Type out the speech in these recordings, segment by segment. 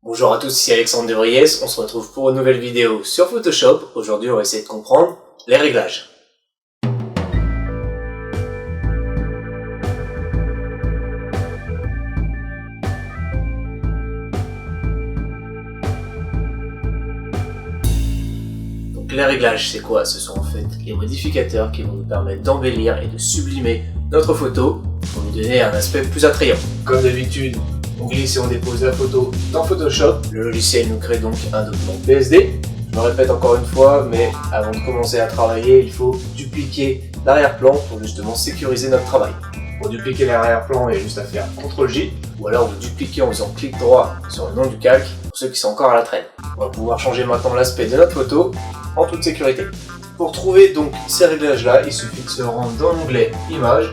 Bonjour à tous, ici Alexandre Devriès, on se retrouve pour une nouvelle vidéo sur Photoshop. Aujourd'hui on va essayer de comprendre les réglages. Donc les réglages c'est quoi? Ce sont en fait les modificateurs qui vont nous permettre d'embellir et de sublimer notre photo pour nous donner un aspect plus attrayant. Comme d'habitude, on glisse et on dépose la photo dans Photoshop. Le logiciel nous crée donc un document PSD. Je me répète encore une fois, mais avant de commencer à travailler, il faut dupliquer l'arrière-plan pour justement sécuriser notre travail. Pour dupliquer l'arrière-plan, il y a juste à faire CTRL-J, ou alors vous dupliquez en faisant clic droit sur le nom du calque, pour ceux qui sont encore à la traîne. On va pouvoir changer maintenant l'aspect de notre photo en toute sécurité. Pour trouver donc ces réglages-là, il suffit de se rendre dans l'onglet Images,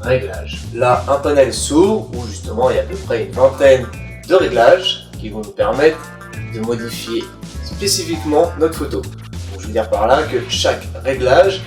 Réglages. Là, un panel s'ouvre où justement il y a à peu près une vingtaine de réglages qui vont nous permettre de modifier spécifiquement notre photo. Donc, je veux dire par là que chaque réglage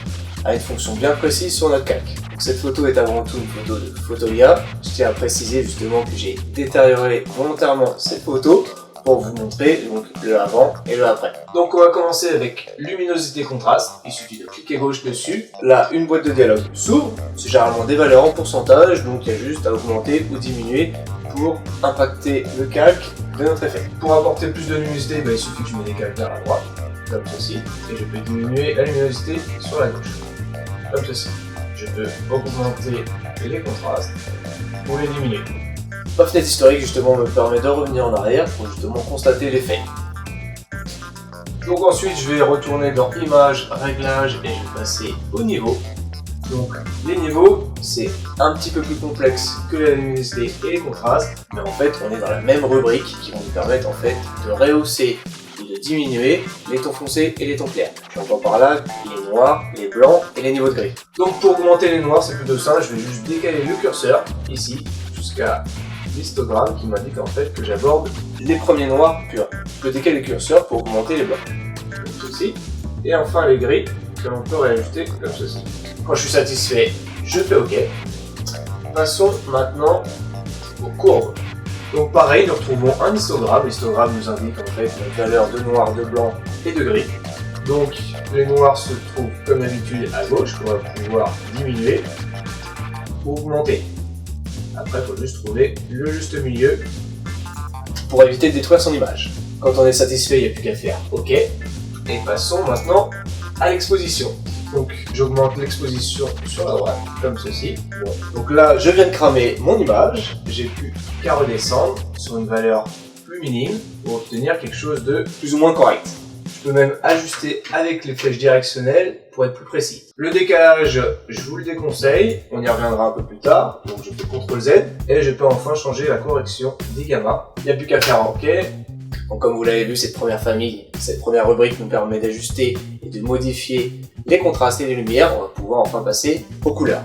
a une fonction bien précise sur notre calque. Donc, cette photo est avant tout une photo de Fotolia. Je tiens à préciser justement que j'ai détérioré volontairement cette photo pour vous montrer donc le avant et le après. Donc on va commencer avec luminosité contraste. Il suffit de cliquer gauche dessus. Là, une boîte de dialogue s'ouvre. C'est généralement des valeurs en pourcentage, donc il y a juste à augmenter ou diminuer pour impacter le calque de notre effet. Pour apporter plus de luminosité, il suffit que je me décale vers la droite, comme ceci, et je peux diminuer la luminosité sur la gauche, comme ceci. Je peux augmenter les contrastes pour les diminuer. Ma fenêtre historique justement me permet de revenir en arrière pour justement constater l'effet. Donc ensuite je vais retourner dans Images, Réglages et je vais passer au niveau. Donc les niveaux c'est un petit peu plus complexe que la luminosité et les contrastes, mais en fait on est dans la même rubrique qui vont nous permettre en fait de rehausser ou de diminuer les tons foncés et les tons clairs. J'entends par là les noirs, les blancs et les niveaux de gris. Donc pour augmenter les noirs c'est plutôt simple, je vais juste décaler le curseur ici jusqu'à l'histogramme qui m'indique en fait que j'aborde les premiers noirs purs. Je peux décaler le curseur pour augmenter les blancs, comme ceci, et enfin les gris que l'on peut réajuster comme ceci. Quand je suis satisfait, je fais OK. Passons maintenant aux courbes. Donc pareil, nous retrouvons un histogramme. L'histogramme nous indique en fait la valeur de noir, de blanc et de gris. Donc les noirs se trouvent comme d'habitude à gauche, qu'on va pouvoir diminuer ou augmenter. Après, il faut juste trouver le juste milieu pour éviter de détruire son image. Quand on est satisfait, il n'y a plus qu'à faire OK. Et passons maintenant à l'exposition. Donc, j'augmente l'exposition sur la droite, comme ceci. Bon. Donc là, je viens de cramer mon image. J'ai plus qu'à redescendre sur une valeur plus minime pour obtenir quelque chose de plus ou moins correct. Je peux même ajuster avec les flèches directionnelles pour être plus précis. Le décalage, je vous le déconseille, on y reviendra un peu plus tard. Donc je fais CTRL Z et je peux enfin changer la correction des gammas. Il n'y a plus qu'à faire OK. Donc comme vous l'avez vu, cette première famille, cette première rubrique nous permet d'ajuster et de modifier les contrastes et les lumières. On va pouvoir enfin passer aux couleurs.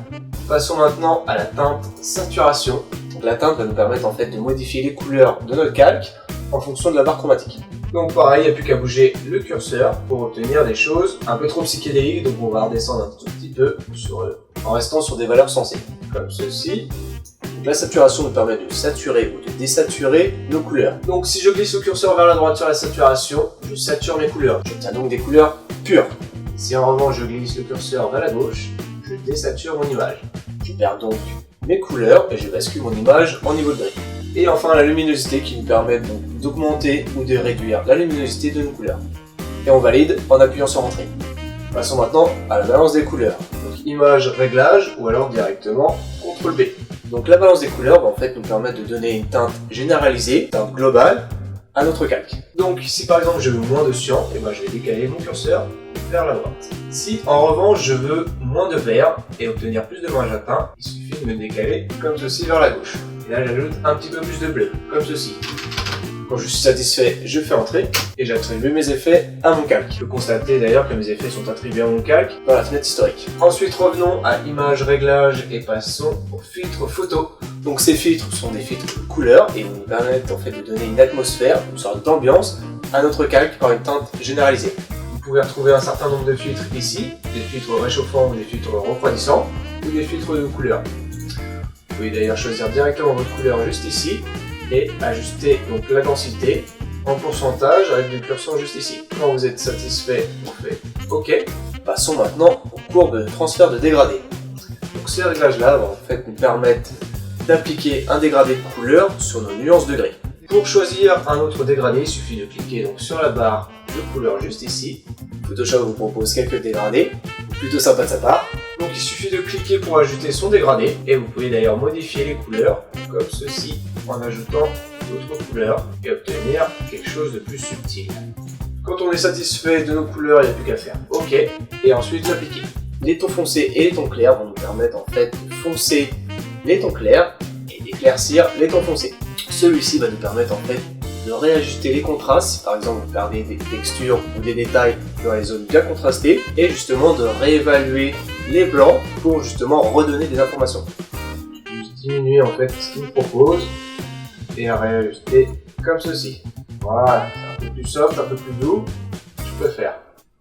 Passons maintenant à la teinte saturation. Donc la teinte va nous permettre en fait de modifier les couleurs de notre calque en fonction de la barre chromatique. Donc pareil, il n'y a plus qu'à bouger le curseur pour obtenir des choses un peu trop psychédéliques, donc on va redescendre un tout petit peu en restant sur des valeurs sensées, comme ceci. Donc la saturation nous permet de saturer ou de désaturer nos couleurs. Donc si je glisse le curseur vers la droite sur la saturation, je sature mes couleurs. J'obtiens donc des couleurs pures. Si en revanche je glisse le curseur vers la gauche, je désature mon image. Je perds donc mes couleurs et je bascule mon image en niveau de gris. Et enfin la luminosité qui nous permet donc d'augmenter ou de réduire la luminosité de nos couleurs. Et on valide en appuyant sur Entrée. Passons maintenant à la balance des couleurs. Donc image, réglage ou alors directement CTRL B. Donc la balance des couleurs va en fait nous permettre de donner une teinte généralisée, teinte globale, à notre calque. Donc si par exemple je veux moins de cyan, et je vais décaler mon curseur vers la droite. Si en revanche je veux moins de vert et obtenir plus de magenta, il suffit de me décaler comme ceci vers la gauche. Et là j'ajoute un petit peu plus de bleu, comme ceci. Quand je suis satisfait, je fais Entrer et j'attribue mes effets à mon calque. Je peux constater d'ailleurs que mes effets sont attribués à mon calque dans la fenêtre historique. Ensuite revenons à Image, Réglages et passons au filtre photo. Donc ces filtres sont des filtres de couleur et vont nous permettre en fait de donner une atmosphère, une sorte d'ambiance à notre calque par une teinte généralisée. Vous pouvez retrouver un certain nombre de filtres ici, des filtres réchauffants ou des filtres refroidissants ou des filtres de couleur. Vous pouvez d'ailleurs choisir directement votre couleur juste ici et ajuster donc la densité en pourcentage avec le curseur juste ici. Quand vous êtes satisfait, vous faites OK. Passons maintenant aux courbes de transfert de dégradé. Donc ces réglages-là en fait nous permettent d'appliquer un dégradé de couleur sur nos nuances de gris. Pour choisir un autre dégradé, il suffit de cliquer donc sur la barre de couleur juste ici. Photoshop vous propose quelques dégradés, plutôt sympa de sa part. Donc il suffit de cliquer pour ajouter son dégradé et vous pouvez d'ailleurs modifier les couleurs comme ceci en ajoutant d'autres couleurs et obtenir quelque chose de plus subtil. Quand on est satisfait de nos couleurs, il n'y a plus qu'à faire OK et ensuite appliquer. Les tons foncés et les tons clairs vont nous permettre en fait de foncer les tons clairs et d'éclaircir les tons foncés. Celui-ci va nous permettre en fait de réajuster les contrastes, si par exemple vous perdez des textures ou des détails dans les zones bien contrastées, et justement de réévaluer les blancs pour justement redonner des informations. Je vais juste diminuer en fait ce qu'il me propose et à réajuster comme ceci. Voilà, c'est un peu plus soft, un peu plus doux, je préfère.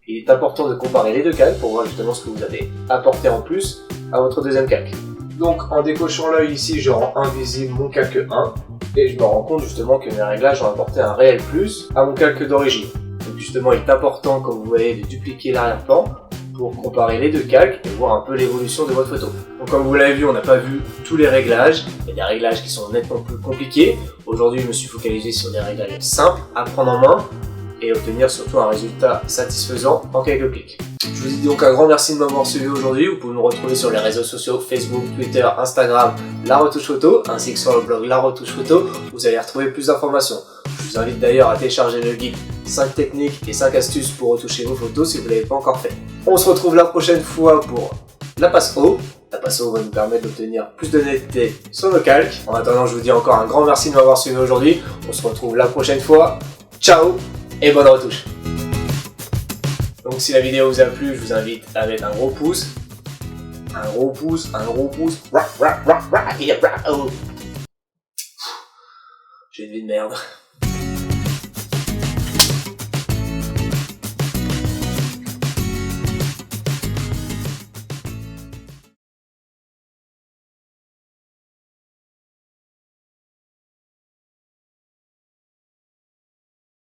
Il est important de comparer les deux calques pour voir justement ce que vous avez apporté en plus à votre deuxième calque. Donc en décochant l'œil ici, je rends invisible mon calque 1 et je me rends compte justement que mes réglages ont apporté un réel plus à mon calque d'origine. Donc justement, il est important, comme vous voyez, de dupliquer l'arrière-plan pour comparer les deux calques et voir un peu l'évolution de votre photo. Donc comme vous l'avez vu, on n'a pas vu tous les réglages. Il y a des réglages qui sont nettement plus compliqués. Aujourd'hui, je me suis focalisé sur des réglages simples à prendre en main et obtenir surtout un résultat satisfaisant en quelques clics. Je vous dis donc un grand merci de m'avoir suivi aujourd'hui. Vous pouvez nous retrouver sur les réseaux sociaux Facebook, Twitter, Instagram, La Retouche Photo, ainsi que sur le blog La Retouche Photo. Vous allez retrouver plus d'informations. Je vous invite d'ailleurs à télécharger le guide 5 techniques et 5 astuces pour retoucher vos photos si vous ne l'avez pas encore fait. On se retrouve la prochaine fois pour la passe haut. La passe haut va nous permettre d'obtenir plus de netteté sur nos calques. En attendant, je vous dis encore un grand merci de m'avoir suivi aujourd'hui. On se retrouve la prochaine fois. Ciao et bonne retouche. Donc si la vidéo vous a plu, je vous invite à mettre un gros pouce. Un gros pouce. J'ai une vie de merde.